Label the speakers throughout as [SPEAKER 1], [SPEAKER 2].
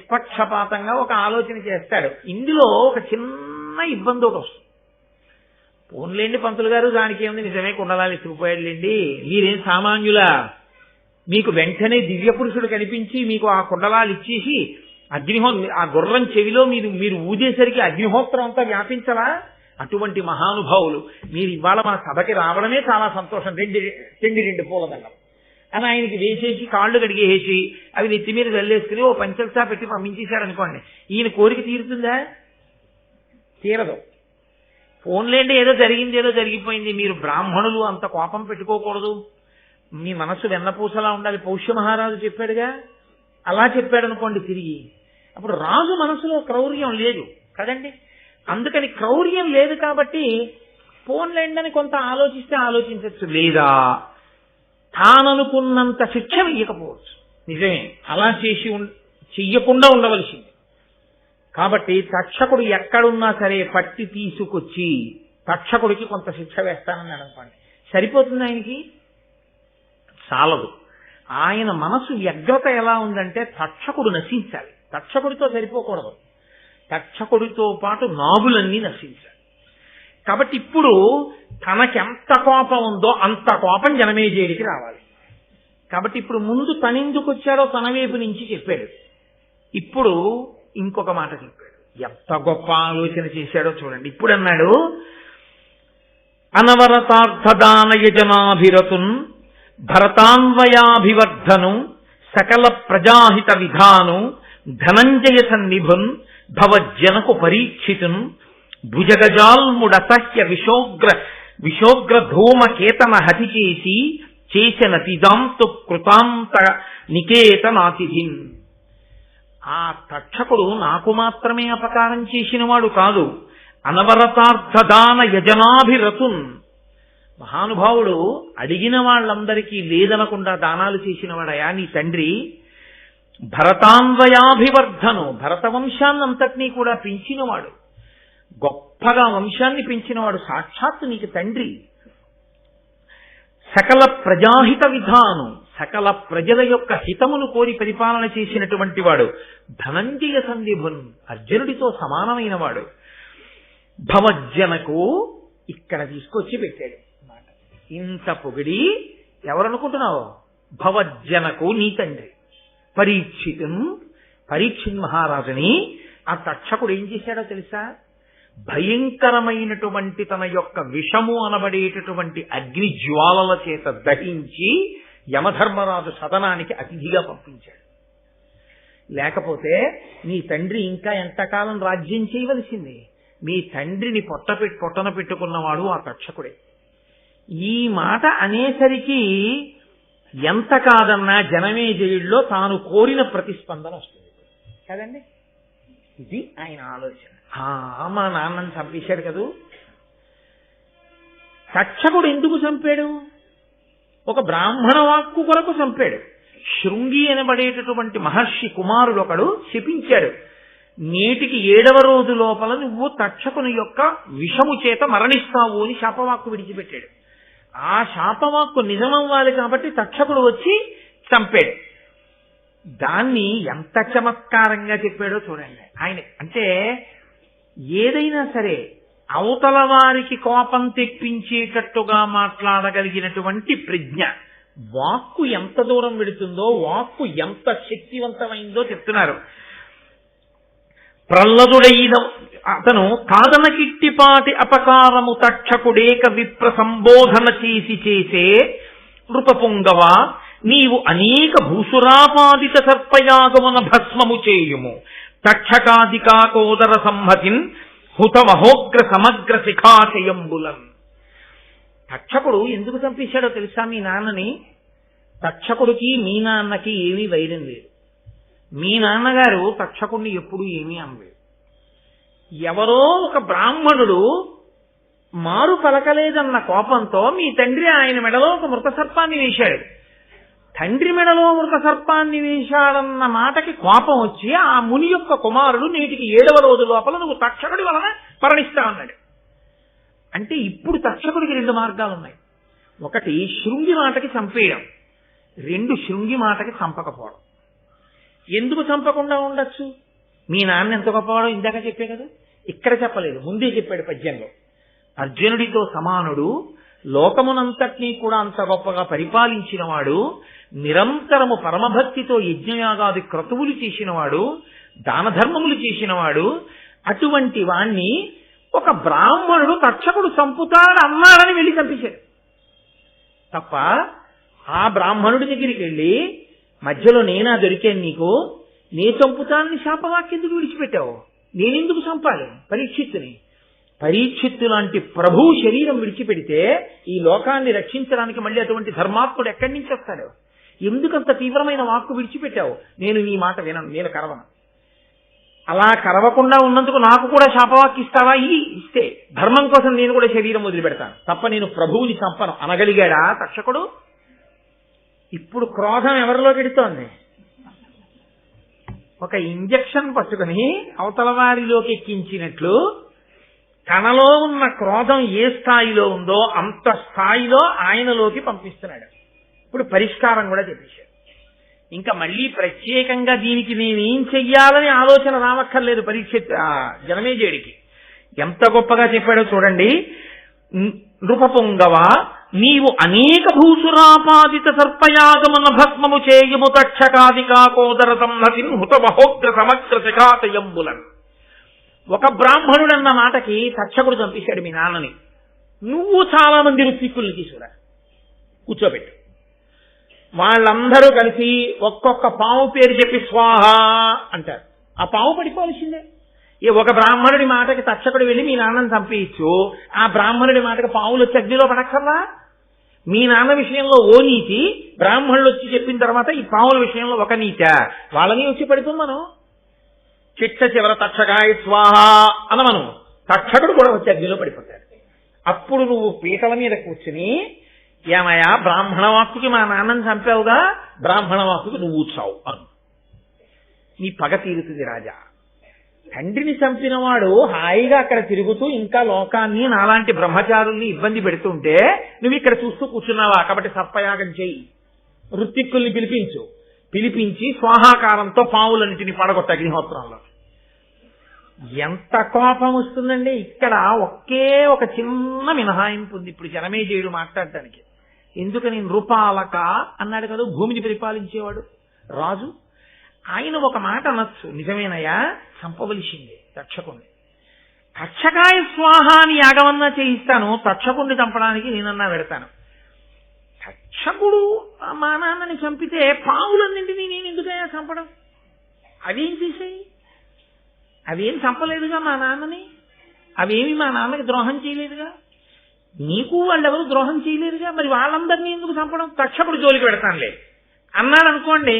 [SPEAKER 1] నిష్పక్షపాతంగా ఒక ఆలోచన చేస్తాడు. ఇందులో ఒక చిన్న ఇబ్బంది ఒకటి వస్తుంది. పోన్లేండి పంతులు గారు, దానికి ఏముంది, నిజమే కుండలాలు ఎత్తుకుపోయాడులేండి, మీరేం సామాన్యులా, మీకు వెంటనే దివ్య పురుషుడు కనిపించి మీకు ఆ కుండలాలు ఇచ్చేసి ఆ గుర్రం చెవిలో మీరు ఊదేసరికి అగ్నిహోత్రం అంతా వ్యాపించలా? అటువంటి మహానుభావులు మీరు ఇవాళ మన సభకి రావడమే చాలా సంతోషం, రెండు పూలదండం అని ఆయనకి వేసేసి కాళ్ళు కడిగేసి అవి నెత్తి మీద వెళ్ళేసుకుని ఓ పంచల్సా పెట్టి పంపించేశాడు అనుకోండి, ఈయన కోరిక తీరుతుందా? తీరదు. ఫోన్లేండి, ఏదో జరిగింది, ఏదో జరిగిపోయింది. మీరు బ్రాహ్మణులు అంత కోపం పెట్టుకోకూడదు, మీ మనస్సు వెన్నపూసలా ఉండాలి. పౌష్య మహారాజు చెప్పాడుగా, అలా చెప్పాడు అనుకోండి తిరిగి, అప్పుడు రాజు మనసులో క్రౌర్యం లేదు కదండి. అందుకని క్రౌర్యం లేదు కాబట్టి ఫోన్లేండని కొంత ఆలోచిస్తే ఆలోచించవచ్చు, లేదా తాననుకున్నంత శిక్ష వేయకపోవచ్చు. నిజమే, అలా చెయ్యకుండా ఉండవలసింది. కాబట్టి తక్షకుడు ఎక్కడున్నా సరే పట్టి తీసుకొచ్చి తక్షకుడికి కొంత శిక్ష వేస్తానని అనుకోండి, సరిపోతుంది ఆయనకి? చాలదు. ఆయన మనసు వ్యగ్రత ఎలా ఉందంటే తక్షకుడు నశించాలి, తక్షకుడితో సరిపోకూడదు, తక్షకుడితో పాటు నాగులన్నీ నశించాలి. కాబట్టి ఇప్పుడు తనకెంత కోపం ఉందో అంత కోపం జనమేజయుడికి రావాలి. కాబట్టి ఇప్పుడు ముందు తనెందుకు వచ్చాడో తన వైపు నుంచి చెప్పాడు, ఇప్పుడు ఇంకొక మాట చెప్పాడు. ఎంత గొప్ప ఆలోచన చేశాడో చూడండి. ఇప్పుడు అన్నాడు, అనవరతార్థదాన యజనాభిరతున్ భరతాన్వయాభివర్ధను సకల ప్రజాహిత విధాను ధనంజయ సన్నిభున్ భవజ్జనకు పరీక్షితున్ భుజగజాల్ముడసహ్య విశోగ్ర ధూమకేతన హతి చేసిన తిదాంతు కృతాంత నికేతనాతిథిన్. ఆ తక్షకుడు నాకు మాత్రమే అపకారం చేసినవాడు కాదు, అనవరతార్థదాన యజనాభిరతున్, మహానుభావుడు అడిగిన వాళ్ళందరికీ లేదనకుండా దానాలు చేసినవాడయా నీ తండ్రి. భరతాన్వయాభివర్ధను, భరత వంశాన్నంతటినీ కూడా పెంచినవాడు, గొప్పగా వంశాన్ని పెంచినవాడు, సాక్షాత్తు నీకు తండ్రి. సకల ప్రజాహిత విధానం, సకల ప్రజల యొక్క హితమును కోరి పరిపాలన చేసినటువంటి వాడు. ధనంజయ సంధిభున్, అర్జునుడితో సమానమైన వాడు. భవజ్జనకు, ఇక్కడ తీసుకొచ్చి పెట్టాడు మాట. ఇంత పొగిడి ఎవరనుకుంటున్నావు? భవజ్జనకు, నీ తండ్రి. పరీక్షిత్ మహారాజుని ఆ తక్షకుడు ఏం చేశాడో తెలుసా? భయంకరమైనటువంటి తన యొక్క విషము అనబడేటటువంటి అగ్ని జ్వాలల చేత దహించి యమధర్మరాజు సదనానికి అతిథిగా పంపించాడు. లేకపోతే నీ తండ్రి ఇంకా ఎంతకాలం రాజ్యం చేయవలసింది? మీ తండ్రిని పొట్టన పెట్టుకున్నవాడు ఆ తక్షకుడే. ఈ మాట అనేసరికి ఎంత కాదన్నా జనమేజయుడిలో తాను కోరిన ప్రతిస్పందన వస్తుంది కదండి. ఇది ఆయన ఆలోచన. మా నాన్నని చంపేశాడు కదూ. తక్షకుడు ఎందుకు చంపాడు? ఒక బ్రాహ్మణ వాక్కు కొరకు చంపాడు. శృంగి అనబడేటటువంటి మహర్షి కుమారుడు ఒకడు శపించాడు, నేటికి 7వ రోజు లోపల నువ్వు తక్షకుని యొక్క విషము చేత మరణిస్తావు అని శాపవాక్కు విడిచిపెట్టాడు. ఆ శాపవాక్కు నిజమవ్వాలి కాబట్టి తక్షకుడు వచ్చి చంపాడు. దాన్ని ఎంత చమత్కారంగా చెప్పాడో చూడండి ఆయన. అంటే ఏదైనా సరే అవతల వారికి కోపం తెప్పించేటట్టుగా మాట్లాడగలిగినటువంటి ప్రజ్ఞ, వాక్కు ఎంత దూరం వెడుతుందో, వాక్కు ఎంత శక్తివంతమైందో చెప్తున్నారు. ప్రహ్లదుడైన అతను కాదనకిట్టిపాటి అపకారము తక్షకుడేక విప్ర సంబోధన చేసే నృపపుంగవ, నీవు అనేక భూసురాపాదిత సర్పయాగమున భస్మము చేయుము. తక్షకాదికాకోదర సంహతిన్ హుత మహోగ్ర సమగ్ర శిఖాశయంబులన్. తక్షకుడు ఎందుకు చంపేశాడో తెలుసా మీ నాన్నని? తక్షకుడికి మీ నాన్నకి ఏమీ వైరం లేదు. మీ నాన్నగారు తక్షకుడిని ఎప్పుడూ ఏమీ అనలేదు. ఎవరో ఒక బ్రాహ్మణుడు మారు పలకలేదన్న కోపంతో మీ తండ్రి ఆయన మెడలో ఒక మృత సర్పాన్ని వేశాడు. తండ్రి మెడలో మృత సర్పాన్ని వేశాడన్న మాటకి కోపం వచ్చి ఆ ముని యొక్క కుమారుడు నేటికి 7వ రోజు లోపల నువ్వు తక్షకుడి వలన మరణిస్తా అన్నాడు. అంటే ఇప్పుడు తక్షకుడికి 2 మార్గాలు ఉన్నాయి. ఒకటి శృంగి మాటకి చంపేయడం, 2 శృంగి మాటకి చంపకపోవడం. ఎందుకు చంపకుండా ఉండొచ్చు? మీ నాన్న ఎంత గొప్పవాడో ఇందాక చెప్పే కదా, ఇక్కడ చెప్పలేదు, ముందే చెప్పాడు పద్యంలో. అర్జునుడితో సమానుడు, లోకమునంతటినీ కూడా అంత గొప్పగా పరిపాలించిన వాడు, నిరంతరము పరమభక్తితో యజ్ఞయాగాది క్రతువులు చేసినవాడు, దాన ధర్మములు చేసినవాడు. అటువంటి వాణ్ణి ఒక బ్రాహ్మణుడు తక్షకుడు చంపుతాడు అన్నాడని వెళ్ళి చంపేశాడు తప్ప, ఆ బ్రాహ్మణుడి దగ్గరికి వెళ్ళి మధ్యలో నేనా దొరికాను నీకు, నే చంపుతానని శాపవాక్యెందుకు విడిచిపెట్టావు? నేనెందుకు చంపాలి పరీక్షిత్తుని? పరీక్షిత్తు లాంటి ప్రభు శరీరం విడిచిపెడితే ఈ లోకాన్ని రక్షించడానికి మళ్ళీ అటువంటి ధర్మాత్ముడు ఎక్కడి నుంచి వస్తాడు? ఎందుకంత తీవ్రమైన వాక్కు విడిచిపెట్టావు? నేను నీ మాట వినను, నేను కరవను. అలా కరవకుండా ఉన్నందుకు నాకు కూడా శాపవాక్య ఇస్తావా? ఇస్తే ధర్మం కోసం నేను కూడా శరీరం వదిలిపెడతాను తప్ప నేను ప్రభువుని చంపను అనగలిగాడా తక్షకుడు? ఇప్పుడు క్రోధం ఎవరిలోకి ఎడుతోంది? ఒక ఇంజెక్షన్ పట్టుకుని అవతల వారిలోకి ఎక్కించినట్లు తనలో ఉన్న క్రోధం ఏ స్థాయిలో ఉందో అంత స్థాయిలో ఆయనలోకి పంపిస్తున్నాడు. ఇప్పుడు పరిష్కారం కూడా చెప్పేశాడు. ఇంకా మళ్ళీ ప్రత్యేకంగా దీనికి నేనేం చెయ్యాలని ఆలోచన రావక్కర్లేదు జనమేజయుడికి. ఎంత గొప్పగా చెప్పాడో చూడండి. నృపపుంగవ, నీవు అనేక భూసురాపాదిత సర్పయాగమున భస్మము చేయము తక్షకాదికా కోదర సంహతి హుత మహోగ్ర సమగ్ర శకాతయంబులను. ఒక బ్రాహ్మణుడన్న మాటకి తక్షకుడు చంపేశాడు మీ నాన్నని. నువ్వు చాలా మంది ఋత్విక్కుల్ని తీసుకురా, కూర్చోబెట్టు. వాళ్ళందరూ కలిసి ఒక్కొక్క పాము పేరు చెప్పి స్వాహ అంటారు. ఆ పాము పడిపోవలసిందే. ఒక బ్రాహ్మణుడి మాటకి తక్షకుడు వెళ్ళి మీ నాన్నని చంపేయచ్చు, ఆ బ్రాహ్మణుడి మాటకి పావులు వచ్చి అగ్నిలో పడక్కర్లా? మీ నాన్న విషయంలో ఓ నీతి, బ్రాహ్మణులు వచ్చి చెప్పిన తర్వాత ఈ పావుల విషయంలో ఒక నీత, వాళ్ళని వచ్చి పడుతుంది. మనం చిట్ట చివర తక్షకాయ స్వాహ అనమను, తక్షకుడు కూడా వచ్చి అగ్నిలో పడిపోతాడు. అప్పుడు నువ్వు పీటల మీద కూర్చుని, ఏమయ్యా బ్రాహ్మణ వాక్కుకి మా నాన్నని చంపావుగా, బ్రాహ్మణ వాక్కుకి నువ్వు చావు అను. నీ పగ తీరుతుంది రాజా. తండ్రిని చంపినవాడు హాయిగా అక్కడ తిరుగుతూ ఇంకా లోకాన్ని నాలాంటి బ్రహ్మచారుల్ని ఇబ్బంది పెడుతుంటే నువ్వు ఇక్కడ చూస్తూ కూర్చున్నావా? కాబట్టి సర్పయాగం చేయి, ఋత్విక్కుల్ని పిలిపించి స్వాహాకారంతో పావులన్నింటినీ పడగొట్ట అగ్నిహోత్రంలో. ఎంత కోపం వస్తుందండి! ఇక్కడ ఒకే ఒక చిన్న మినహాయింపు ఉంది ఇప్పుడు జనమేజయుడు మాట్లాడటానికి. ఎందుకని? నృపాలక అన్నాడు కదా, భూమిని పరిపాలించేవాడు రాజు. ఆయన ఒక మాట అనొచ్చు, నిజమేనయ్యా చంపవలసిందే తక్షకుణ్ణి. తక్షకాయ స్వాహాని యాగమన్నా చేయిస్తాను, తక్షకుణ్ణి చంపడానికి నేనన్నా పెడతాను. తక్షకుడు మా నాన్నని చంపితే పావులన్నింటినీ నేను ఎందుకయ్యా చంపడం? అవేం చేసాయి? అవేం చంపలేదుగా మా నాన్నని, అవేమి మా నాన్నకి ద్రోహం చేయలేదుగా, నీకు వాళ్ళెవరు ద్రోహం చేయలేదుగా, మరి వాళ్ళందరినీ ఎందుకు చంపడం? తక్షకుడు జోలికి పెడతానులే అన్నాడు అనుకోండి.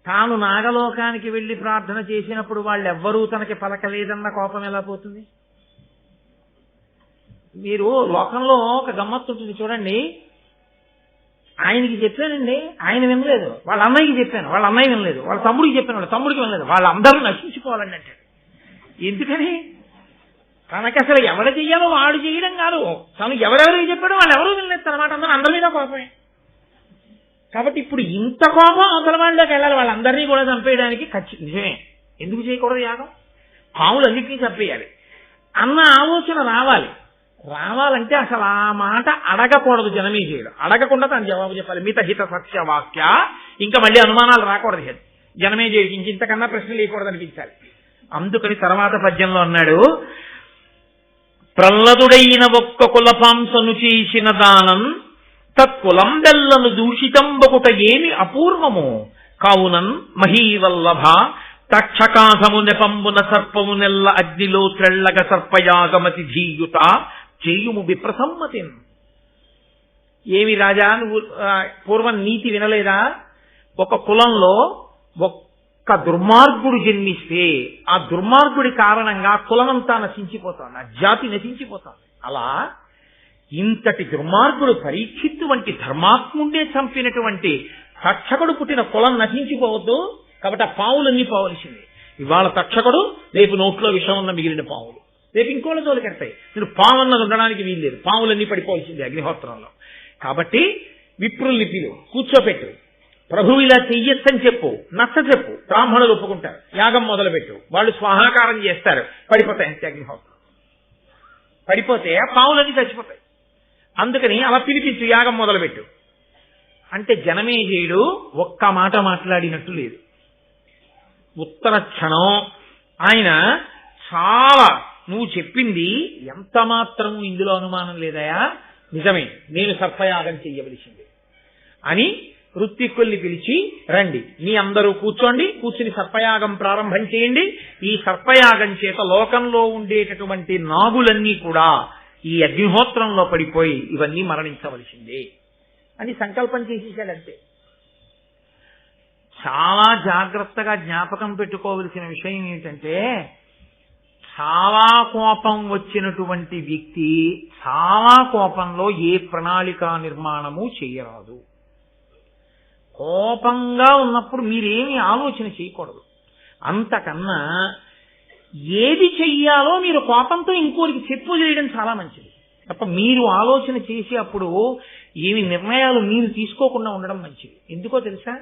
[SPEAKER 1] తాను నాగలోకానికి వెళ్లి ప్రార్థన చేసినప్పుడు వాళ్ళెవ్వరూ తనకి పలకలేదన్న కోపం ఎలా పోతుంది? మీరు లోకంలో ఒక గమ్మత్తు ఉంటుంది చూడండి. ఆయనకి చెప్పానండి, ఆయన వినలేదు. వాళ్ళ అన్నయ్యకి చెప్పాను, వాళ్ళ అన్నయ్య వినలేదు. వాళ్ళ తమ్ముడికి చెప్పాను, వాళ్ళ తమ్ముడికి వినలేదు. వాళ్ళందరూ నశించుకోవాలండి అంటాడు. ఎందుకని? తనకి అసలు ఎవరు చెయ్యాలో వాడు చేయడం కాదు, తను ఎవరెవరికి చెప్పాడో వాళ్ళు ఎవరూ వినలేదు తనమాట. అందరి మీద కోపమే. కాబట్టి ఇప్పుడు ఇంత కోపం అవతల వాళ్ళకి వెళ్ళాలి, వాళ్ళందరినీ కూడా చంపేయడానికి. నిజమే, ఎందుకు చేయకూడదు యాగం? పాములన్నింటినీ చంపేయాలి అన్న ఆలోచన రావాలంటే అసలు ఆ మాట అడగకూడదు జనమేజయుడు. అడగకుండా తను జవాబు చెప్పాలి. మిత హిత సత్య వాక్య. ఇంకా మళ్ళీ అనుమానాలు రాకూడదు జనమేజయుడికి, ఇంతకన్నా ప్రశ్న లేకూడదు అనిపించాలి. అందుకని తర్వాత పద్యంలో అన్నాడు, ప్రహ్లదుడైన ఒక్క కులపాంసను చేసిన దానం తత్కులం బెల్లను దూషితంబకుట ఏమి అపూర్వము కావునన్ మహీవల్లభ తక్షకాధము నెపంబున సర్పము నెల్ల అగ్నిలో త్రెళ్ళగ సర్పయాగమతి ధీయుత చేయుము విప్రసమ్మతిన్. ఏమి రాజా, నువ్వు పూర్వం నీతి వినలేదా? ఒక కులంలో ఒక్క దుర్మార్గుడు జన్మిస్తే ఆ దుర్మార్గుడి కారణంగా కులమంతా నశించిపోతాడు, ఆ జాతి నశించిపోతాడు. అలా ఇంతటి దుర్మార్గుడు పరీక్షిత్తు వంటి ధర్మాత్ముండే చంపినటువంటి తక్షకుడు పుట్టిన కులం నశించిపోవద్దు. కాబట్టి ఆ పావులన్నీ పోవలసింది. ఇవాళ తక్షకుడు, రేపు నోట్లో విషం ఉన్న మిగిలిన పావులు, రేపు ఇంకోళ్ళ జోలికెడతాయి. నేను పావన్నది ఉండడానికి వీల్లేదు, పావులన్నీ పడిపోవలసింది అగ్నిహోత్రంలో. కాబట్టి విప్రుల్ని కూర్చోపెట్టు, ప్రభువు ఇలా చెయ్యొచ్చని చెప్పు, నచ్చ చెప్పు, బ్రాహ్మణులు ఒప్పుకుంటారు. యాగం మొదలుపెట్టు, వాళ్ళు స్వాహాకారం చేస్తారు, పడిపోతాయి అంతే అగ్నిహోత్రం. పడిపోతే ఆ పావులన్నీ చచ్చిపోతాయి. అందుకని అలా పిలిపించు, యాగం మొదలుపెట్టు అంటే జనమేజయుడు ఒక్క మాట మాట్లాడినట్టు లేదు. ఉత్తర క్షణం ఆయన చాలా, నువ్వు చెప్పింది ఎంత మాత్రం ఇందులో అనుమానం లేదయా, నిజమే, నేను సర్పయాగం చెయ్యవలసింది అని ఋత్విక్కుల్ని పిలిచి, రండి మీ అందరూ కూర్చోండి, కూర్చుని సర్పయాగం ప్రారంభం చేయండి. ఈ సర్పయాగం చేత లోకంలో ఉండేటటువంటి నాగులన్నీ కూడా ఈ అగ్నిహోత్రంలో పడిపోయి ఇవన్నీ మరణించవలసిందే అని సంకల్పం చేసేసాడంతే. చాలా జాగ్రత్తగా జ్ఞాపకం పెట్టుకోవలసిన విషయం ఏంటంటే, చాలా కోపం వచ్చినటువంటి వ్యక్తి చాలా కోపంలో ఏ ప్రణాళికా నిర్మాణము చేయరాదు. కోపంగా ఉన్నప్పుడు మీరేమీ ఆలోచన చేయకూడదు. అంతకన్నా ఏది చెయ్యాలో మీరు కోపంతో ఇంకోరికి చెప్పు చేయడం చాలా మంచిది తప్ప మీరు ఆలోచన చేసి అప్పుడు ఏమి నిర్ణయాలు మీరు తీసుకోకుండా ఉండడం మంచిది. ఎందుకో తెలుసా,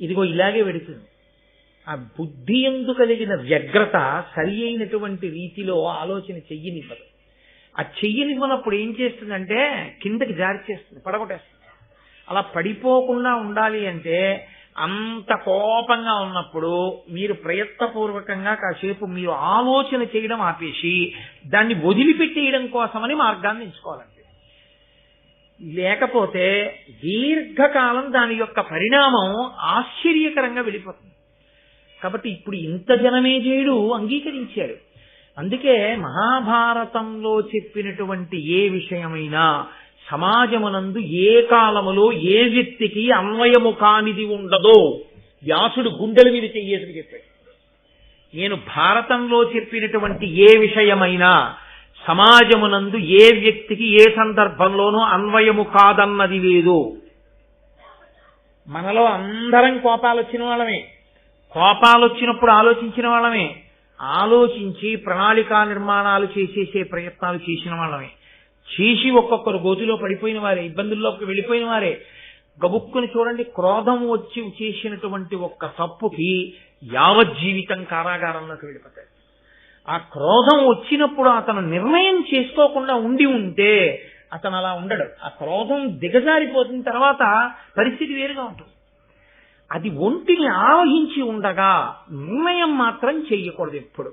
[SPEAKER 1] ఇదిగో ఇలాగే వెడుతుంది. ఆ బుద్ధి ఎందు కలిగిన వ్యగ్రత సరి అయినటువంటి రీతిలో ఆలోచన చెయ్యనివ్వదు. ఆ చెయ్యనివ్వనప్పుడు ఏం చేస్తుందంటే కిందకి జారి చేస్తుంది, పడగొట్టేస్తుంది. అలా పడిపోకుండా ఉండాలి అంటే అంత కోపంగా ఉన్నప్పుడు మీరు ప్రయత్నపూర్వకంగా కాసేపు మీరు ఆలోచన చేయడం ఆపేసి దాన్ని వదిలిపెట్టేయడం కోసమని మార్గాన్ని ఎంచుకోవాలంటే, లేకపోతే దీర్ఘకాలం దాని యొక్క పరిణామం ఆశ్చర్యకరంగా వెళ్ళిపోతుంది. కాబట్టి ఇప్పుడు ఇంత జనమేజయుడు అంగీకరించాడు. అందుకే మహాభారతంలో చెప్పినటువంటి ఏ విషయమైనా సమాజమునందు ఏ కాలములో ఏ వ్యక్తికి అన్వయము కానిది ఉండదో వ్యాసుడు గుండెల మీద చెయ్యేసి చెప్పాడు. నేను భారతంలో చెప్పినటువంటి ఏ విషయమైనా సమాజమునందు ఏ వ్యక్తికి ఏ సందర్భంలోనూ అన్వయము కాదన్నది లేదు. మనలో అందరం కోపాలు వచ్చిన వాళ్ళమే, కోపాలు వచ్చినప్పుడు ఆలోచించిన వాళ్ళమే, ఆలోచించి ప్రణాళికా నిర్మాణాలు చేసేసే ప్రయత్నాలు చేసిన వాళ్ళమే, చేసి ఒక్కొక్కరు గోతిలో పడిపోయిన వారే, ఇబ్బందుల్లోకి వెళ్ళిపోయిన వారే. గబుక్కుని చూడండి, క్రోధం వచ్చి చేసినటువంటి ఒక్క తప్పుకి యావజ్జీవితం కారాగారంలోకి వెళ్ళిపోతాడు. ఆ క్రోధం వచ్చినప్పుడు అతను నిర్ణయం చేసుకోకుండా ఉంటే అతను అలా ఉండడు. ఆ క్రోధం దిగజారిపోతున్న తర్వాత పరిస్థితి వేరుగా ఉంటుంది. అది ఒంటిని ఆవహించి ఉండగా నిర్ణయం మాత్రం చెయ్యకూడదు. ఎప్పుడు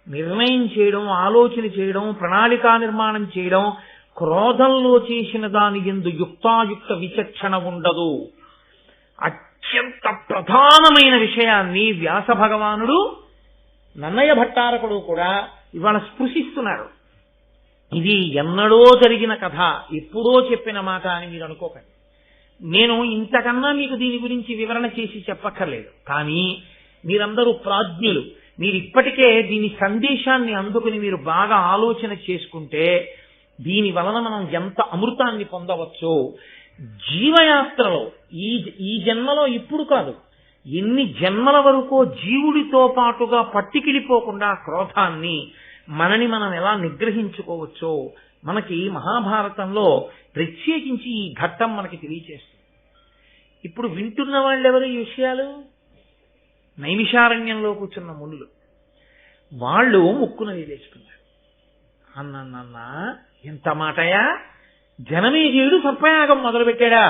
[SPEAKER 1] నిర్ణయం చేయడం, ఆలోచన చేయడం, ప్రణాళికా నిర్మాణం చేయడం, క్రోధంలో చేసిన దాని యందు యుక్తాయుక్త విచక్షణ ఉండదు. అత్యంత ప్రధానమైన విషయాన్ని వ్యాస భగవానుడు, నన్నయ్య భట్టారకుడు కూడా ఇవాళ స్పృశిస్తున్నారు. ఇది ఎన్నడో జరిగిన కథ, ఎప్పుడో చెప్పిన మాట అని మీరు అనుకోకండి. నేను ఇంతకన్నా మీకు దీని గురించి వివరణ చేసి చెప్పక్కర్లేదు. కానీ మీరందరూ ప్రాజ్ఞులు, మీరు ఇప్పటికే దీని సందేశాన్ని అందుకుని మీరు బాగా ఆలోచన చేసుకుంటే దీని వలన మనం ఎంత అమృతాన్ని పొందవచ్చో జీవయాత్రలో ఈ జన్మలో ఇప్పుడు కాదు, ఎన్ని జన్మల వరకు జీవుడితో పాటుగా పట్టికిడిపోకుండా క్రోధాన్ని మనని మనం ఎలా నిగ్రహించుకోవచ్చో మనకి మహాభారతంలో ప్రత్యేకించి ఈ ఘట్టం మనకి తెలియచేస్తుంది. ఇప్పుడు వింటున్న వాళ్ళెవరు ఈ విషయాలు? నైమిషారణ్యంలో కూర్చున్న మునులు. వాళ్ళు ముక్కున వేలేసుకున్నారు. అన్న ఎంత మాటయా, జనమేజయుడు సర్పయాగం మొదలుపెట్టాడా,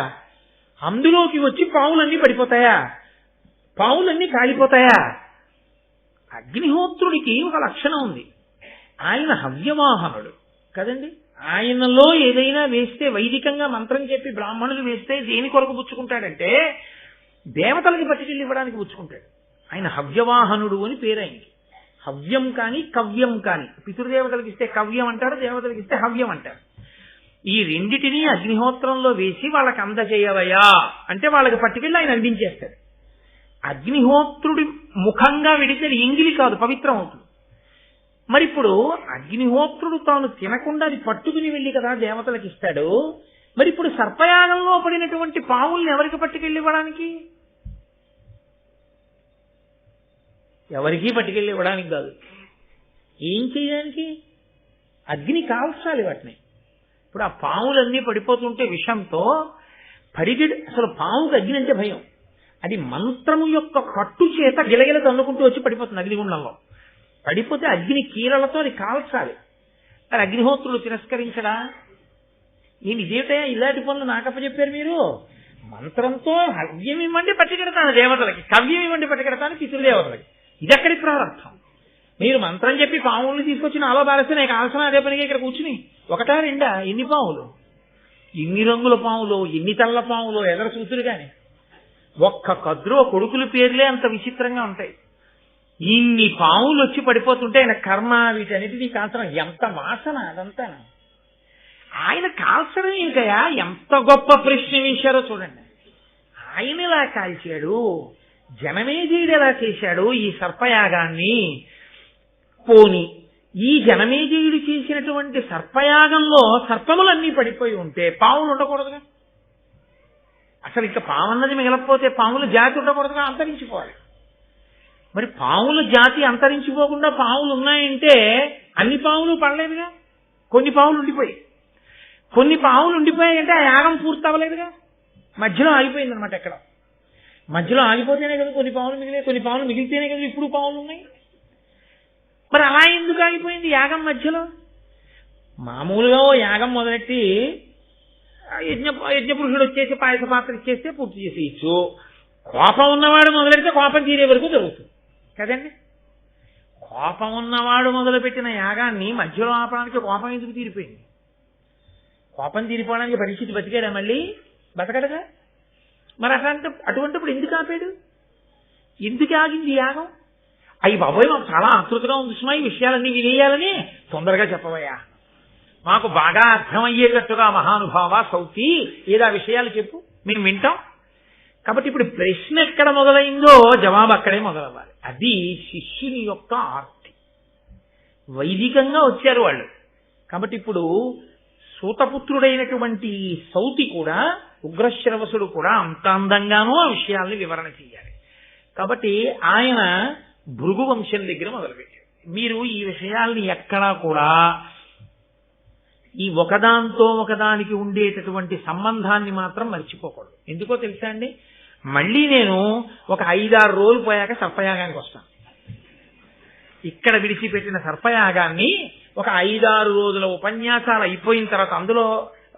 [SPEAKER 1] అందులోకి వచ్చి పావులన్నీ పడిపోతాయా, పావులన్నీ కాలిపోతాయా? అగ్నిహోత్రుడికి ఒక లక్షణం ఉంది, ఆయన హవ్యవాహనుడు కదండి. ఆయనలో ఏదైనా వేస్తే, వైదికంగా మంత్రం చెప్పి బ్రాహ్మణులు వేస్తే దేని కొరకు పుచ్చుకుంటాడంటే దేవతలకి పట్టుకెళ్ళి ఇవ్వడానికి పుచ్చుకుంటాడు. ఆయన హవ్యవాహనుడు అని పేరు ఆయనకి. హవ్యం కాని కవ్యం కాని, పితృదేవతలకు ఇస్తే కవ్యం అంటారు, దేవతలకు ఇస్తే హవ్యం అంటారు. ఈ రెండిటినీ అగ్నిహోత్రంలో వేసి వాళ్ళకి అందజేయవయా అంటే వాళ్ళకి పట్టుకెళ్ళి ఆయన అందించేస్తాడు. అగ్నిహోత్రుడి ముఖంగా వెడితే ఎంగిలి కాదు, పవిత్రం అవుతుంది. మరి ఇప్పుడు అగ్నిహోత్రుడు తాను తినకుండా అది పట్టుకుని వెళ్ళి కదా దేవతలకు ఇస్తాడు. మరి ఇప్పుడు సర్పయాగంలో పడినటువంటి పావుల్ని ఎవరికి పట్టుకెళ్ళి ఇవ్వడానికి? ఎవరికీ పట్టుకెళ్ళి ఇవ్వడానికి కాదు. ఏం చేయడానికి? అగ్ని కాల్చాలి వాటిని. ఇప్పుడు ఆ పాములన్నీ పడిపోతుంటే విషంతో అసలు పావుకు అగ్ని అంటే భయం. అది మంత్రము యొక్క కట్టు చేత గిలగిల తన్నుకుంటూ వచ్చి పడిపోతుంది అగ్నిగుండంలో. పడిపోతే అగ్ని కీలలతో అది కాల్చాలి. మరి అగ్నిహోత్రులు తిరస్కరించడా? నేను ఇదేటయా ఇలాంటి పనులు నాకప్ప చెప్పారు మీరు? మంత్రంతో హవ్యం ఇవ్వండి పట్టుకెడతాను దేవతలకి, కవ్యం ఇవ్వండి పట్టుకెడతాను పితృదేవతలకి. ఇది ఎక్కడి ప్రారంభం? మీరు మంత్రం చెప్పి పావుల్ని తీసుకొచ్చి నాలో బారేస్తే నాకు కావాల్సిన అదే పనిగా ఇక్కడ కూర్చుని ఒకటా రెండా ఎన్ని పావులు, ఎన్ని రంగుల పావులు, ఎన్ని తెల్ల పావులు ఎదర చూతురు కానీ ఒక్క కద్రో కొడుకుల పేర్లే అంత విచిత్రంగా ఉంటాయి. ఇన్ని పావులు వచ్చి పడిపోతుంటే ఆయన కర్మ వీటన్నిటినీ కాల్చడం ఎంత వాసన అదంతా. ఆయన కాల్చడం ఇంకయా ఎంత గొప్ప ప్రశ్న వేశారో చూడండి. ఆయన ఎలా కాల్చాడు, జనమేజయుడు ఎలా చేశాడు ఈ సర్పయాగాన్ని. పోని ఈ జనమేజయుడు చేసినటువంటి సర్పయాగంలో సర్పములన్నీ పడిపోయి ఉంటే పావులు ఉండకూడదుగా? అసలు ఇంకా పావున్నది మిగలకపోతే పాముల జాతి ఉండకూడదుగా, అంతరించిపోవాలి. మరి పావుల జాతి అంతరించిపోకుండా పావులు ఉన్నాయంటే అన్ని పావులు పడలేదుగా, కొన్ని పావులు ఉండిపోయి. కొన్ని పావులు ఉండిపోయాయంటే ఆ యాగం పూర్తి అవ్వలేదుగా, మధ్యలో ఆగిపోయింది అనమాట. ఎక్కడ మధ్యలో ఆగిపోతేనే కదా కొన్ని పావులు మిగిలే, కొన్ని పావులు మిగిలితేనే కదా ఇప్పుడు పావులు ఉన్నాయి. మరి అలా ఎందుకు ఆగిపోయింది యాగం మధ్యలో? మామూలుగా ఓ యాగం మొదలెట్టి యజ్ఞపురుషుడు వచ్చేసి పాయస పాత్ర ఇచ్చేస్తే పూర్తి చేసేయచ్చు. కోపం ఉన్నవాడు మొదలెడితే కోపం తీరే వరకు జరుగుతుంది కదండి. కోపం ఉన్నవాడు మొదలుపెట్టిన యాగాన్ని మధ్యలో ఆపడానికి కోపం ఎందుకు తీరిపోయింది? కోపం తీరిపోవడానికి పరిస్థితి బతికాడా? మళ్ళీ బతకడగా. మరి అటువంటిప్పుడు ఎందుకు ఆపాడు? ఎందుకు ఆగింది యాగం? అయ్యి బాబోయ్ మాకు చాలా ఆతృతగా ఉంది సుమా ఈ విషయాలన్నీ వినేయాలని, తొందరగా చెప్పవయ్యా, మాకు బాగా అర్థమయ్యేటట్టుగా మహానుభావ సౌతి ఏదా విషయాలు చెప్పు, మేము వింటాం. కాబట్టి ఇప్పుడు ప్రశ్న ఎక్కడ మొదలైందో జవాబు అక్కడే మొదలవ్వాలి. అది శిష్యుని యొక్క ఆర్తి. వైదికంగా వచ్చారు వాళ్ళు. కాబట్టి ఇప్పుడు సూతపుత్రుడైనటువంటి సౌతి కూడా, ఉగ్రశ్రవసుడు కూడా అంత అందంగానూ ఆ విషయాల్ని వివరణ చేయాలి. కాబట్టి ఆయన భృగు వంశం దగ్గర మొదలుపెట్టారు. మీరు ఈ విషయాల్ని ఎక్కడా కూడా ఈ ఒకదాంతో ఒకదానికి ఉండేటటువంటి సంబంధాన్ని మాత్రం మర్చిపోకూడదు. ఎందుకో తెలుసా అండి, మళ్ళీ నేను ఒక 5-6 రోజులు పోయాక సర్పయాగానికి వస్తాను. ఇక్కడ విడిచిపెట్టిన సర్పయాగాన్ని ఒక 5-6 రోజుల ఉపన్యాసాలు అయిపోయిన తర్వాత, అందులో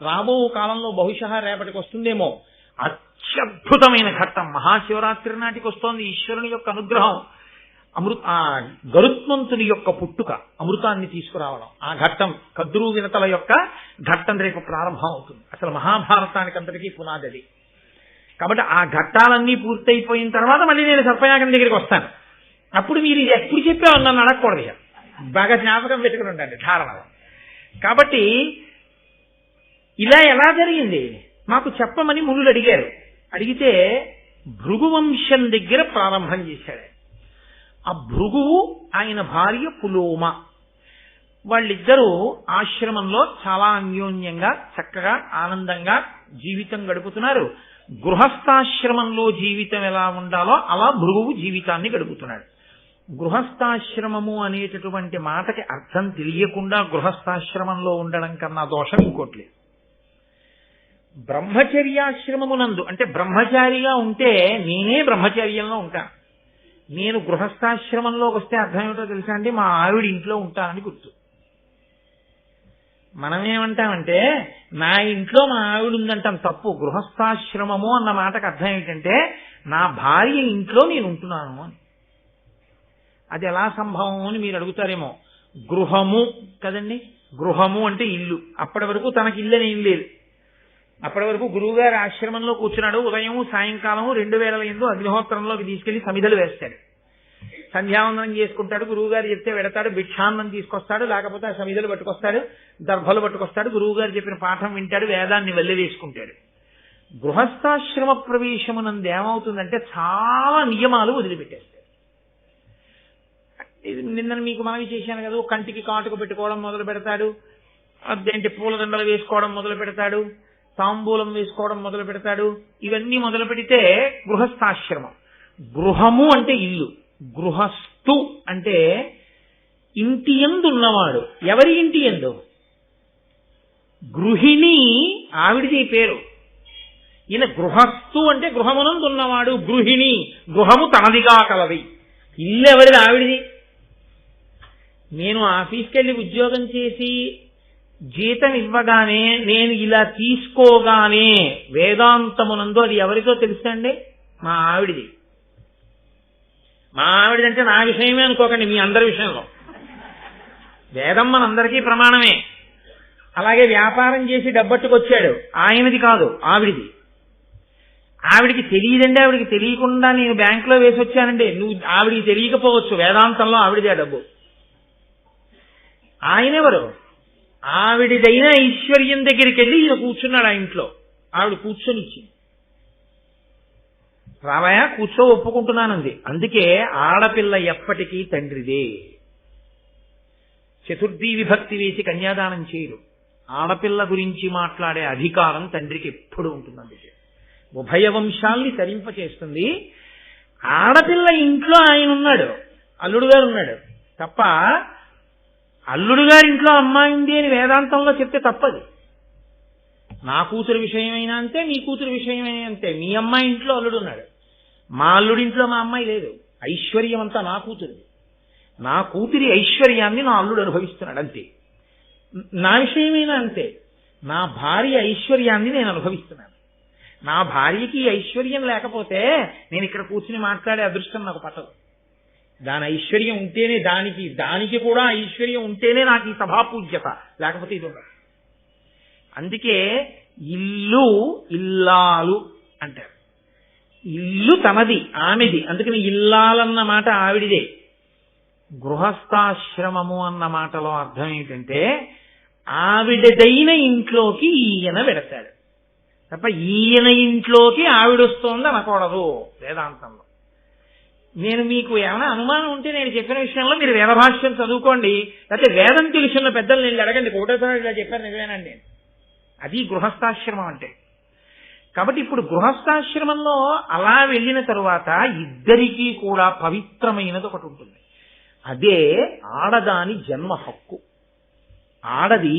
[SPEAKER 1] రాబో కాలంలో బహుశా రేపటికి వస్తుందేమో అత్యద్భుతమైన ఘట్టం, మహాశివరాత్రి నాటికి వస్తోంది. ఈశ్వరుని యొక్క అనుగ్రహం, గరుత్మంతుని యొక్క పుట్టుక, అమృతాన్ని తీసుకురావడం, ఆ ఘట్టం కద్రు వినతల యొక్క ఘట్టం రేపు ప్రారంభం అవుతుంది. అసలు మహాభారతానికి అంతటికీ పునాది అది. కాబట్టి ఆ ఘట్టాలన్నీ పూర్తయిపోయిన తర్వాత మళ్ళీ నేను సర్పయాగం దగ్గరికి వస్తాను. అప్పుడు మీరు ఇది ఎప్పుడు చెప్పావు నన్ను అడగకూడదు, బాగా జ్ఞాపకం పెట్టుకుని ఉండండి ధారణ. కాబట్టి ఇలా ఎలా జరిగింది మాకు చెప్పమని మునులు అడిగారు. అడిగితే భృగువంశం దగ్గర ప్రారంభం చేశాడు. ఆ భృగువు ఆయన భార్య పులోమ, వాళ్ళిద్దరూ ఆశ్రమంలో చాలా అన్యోన్యంగా చక్కగా ఆనందంగా జీవితం గడుపుతున్నారు. గృహస్థాశ్రమంలో జీవితం ఎలా ఉండాలో అలా భృగువు జీవితాన్ని గడుపుతున్నాడు. గృహస్థాశ్రమము అనేటటువంటి మాటకి అర్థం తెలియకుండా గృహస్థాశ్రమంలో ఉండడం కన్నా దోషం ఇంకోట్లేదు. బ్రహ్మచర్యాశ్రమమునందు అంటే బ్రహ్మచారిగా ఉంటే నేనే బ్రహ్మచర్యంలో ఉంటాను. నేను గృహస్థాశ్రమంలోకి వస్తే అర్థం ఏమిటో తెలుసా అండి, మా ఆవిడ ఇంట్లో ఉంటానని గుర్తు. మనమేమంటామంటే నా ఇంట్లో మా ఆవిడ ఉందంటాం, తప్పు. గృహస్థాశ్రమము అన్న మాటకు అర్థం ఏంటంటే నా భార్య ఇంట్లో నేను ఉంటున్నాను అని. అది ఎలా సంభవం అని మీరు అడుగుతారేమో. గృహము కదండి, గృహము అంటే ఇల్లు. అప్పటి వరకు తనకి ఇల్లు అని ఏం లేదు. అప్పటి వరకు గురువు గారి ఆశ్రమంలో కూర్చున్నాడు. ఉదయం సాయంకాలం 2 వేళల యందు అగ్నిహోత్రంలోకి తీసుకెళ్లి సమిధలు వేస్తాడు. సంధ్యావందనం చేసుకుంటాడు. గురువు గారు చెప్తే వెడతాడు, భిక్షాన్నం తీసుకొస్తాడు, లేకపోతే ఆ సమిధలు పట్టుకొస్తాడు, దర్భలు పట్టుకొస్తాడు. గురువు గారు చెప్పిన పాఠం వింటాడు, వేదాన్ని వెళ్ళి వేసుకుంటాడు. గృహస్థాశ్రమ ప్రవేశమునందు ఏమవుతుందంటే చాలా నియమాలు వదిలిపెట్టేస్తాడు. నిన్న మీకు మనవి చేశాను కదా, కంటికి కాటుకు పెట్టుకోవడం మొదలు పెడతాడు, అదేంటి పూలదండలు వేసుకోవడం మొదలు పెడతాడు, తాంబూలం వేసుకోవడం మొదలు పెడతాడు. ఇవన్నీ మొదలు పెడితే గృహస్థాశ్రమం. గృహము అంటే ఇల్లు, గృహస్థు అంటే ఇంటి యందు ఉన్నవాడు. ఎవరి ఇంటి యందు? గృహిణి ఆవిడిది పేరు. ఈయన గృహస్థు అంటే గృహమునందు ఉన్నవాడు, గృహిణి గృహము తనదిగా కలది. ఇల్లు ఎవరిది? ఆవిడిది. నేను ఆఫీస్కి వెళ్ళి ఉద్యోగం చేసి జీతం ఇవ్వగానే నేను ఇలా తీసుకోగానే వేదాంతమునందు అది ఎవరితో తెలుసండి? మా ఆవిడిది. మా ఆవిడిదంటే నా విషయమే అనుకోకండి, మీ అందరి విషయంలో. వేదం మనందరికీ ప్రమాణమే. అలాగే వ్యాపారం చేసి డబ్బట్టుకొచ్చాడు, ఆయనది కాదు, ఆవిడిది. ఆవిడికి తెలియదండి, ఆవిడికి తెలియకుండా నేను బ్యాంకులో వేసి వచ్చానండి. ఆవిడికి తెలియకపోవచ్చు, వేదాంతంలో ఆవిడిదే డబ్బు. ఆయనెవరు? ఆవిడిదైన ఐశ్వర్యం దగ్గరికి వెళ్ళి ఈయన కూర్చున్నాడు ఆ ఇంట్లో. ఆవిడ కూర్చొని ఇచ్చింది. రావయా కూర్చో, ఒప్పుకుంటున్నానంది. అందుకే ఆడపిల్ల ఎప్పటికీ తండ్రిదే. చతుర్థీ విభక్తి వేసి కన్యాదానం చేయరు. ఆడపిల్ల గురించి మాట్లాడే అధికారం తండ్రికి ఎప్పుడు ఉంటుంది. అందుకే ఉభయ వంశాల్ని తరింపచేస్తుంది. ఆడపిల్ల ఇంట్లో ఆయన ఉన్నాడు, అల్లుడు గారు ఉన్నాడు తప్ప, అల్లుడు గారింట్లో అమ్మాయి ఉంది అని వేదాంతంలో చెప్తే తప్పది. నా కూతురు విషయమైనా అంతే, మీ కూతురు విషయమైనా అంతే. మీ అమ్మాయి ఇంట్లో అల్లుడు ఉన్నాడు, మా అల్లుడింట్లో మా అమ్మాయి లేదు. ఐశ్వర్యం అంతా నా కూతురిది. నా కూతురి ఐశ్వర్యాన్ని నా అల్లుడు అనుభవిస్తున్నాడు అంతే. నా విషయమైనా అంతే. నా భార్య ఐశ్వర్యాన్ని నేను అనుభవిస్తున్నాను. నా భార్యకి ఐశ్వర్యం లేకపోతే నేను ఇక్కడ కూర్చుని మాట్లాడే అదృష్టం నాకు పట్టదు. దాని ఐశ్వర్యం ఉంటేనే, దానికి కూడా ఐశ్వర్యం ఉంటేనే నాకు ఈ సభాపూజ్యత, లేకపోతే ఇది ఉండదు. అందుకే ఇల్లు ఇల్లాలు అంటారు. ఇల్లు తనది, ఆమెది. అందుకని ఇల్లాలన్న మాట ఆవిడిదే. గృహస్థాశ్రమము అన్న మాటలో అర్థం ఏంటంటే ఆవిడదైన ఇంట్లోకి ఈయన పెడతాడు తప్ప ఈయన ఇంట్లోకి ఆవిడొస్తోంది అనకూడదు వేదాంతంలో. నేను మీకు ఏమైనా అనుమానం ఉంటే నేను చెప్పిన విషయంలో మీరు వేదభాష్యం చదువుకోండి, లేకపోతే వేదం తెలుసున్న పెద్దలు నేను అడగండి. ఒకటేసారి ఇలా చెప్పాను నిజమేనండి. అది గృహస్థాశ్రమం అంటే. కాబట్టి ఇప్పుడు గృహస్థాశ్రమంలో అలా వెళ్ళిన తరువాత ఇద్దరికీ కూడా పవిత్రమైనది ఒకటి ఉంటుంది. అదే ఆడదాని జన్మ హక్కు. ఆడది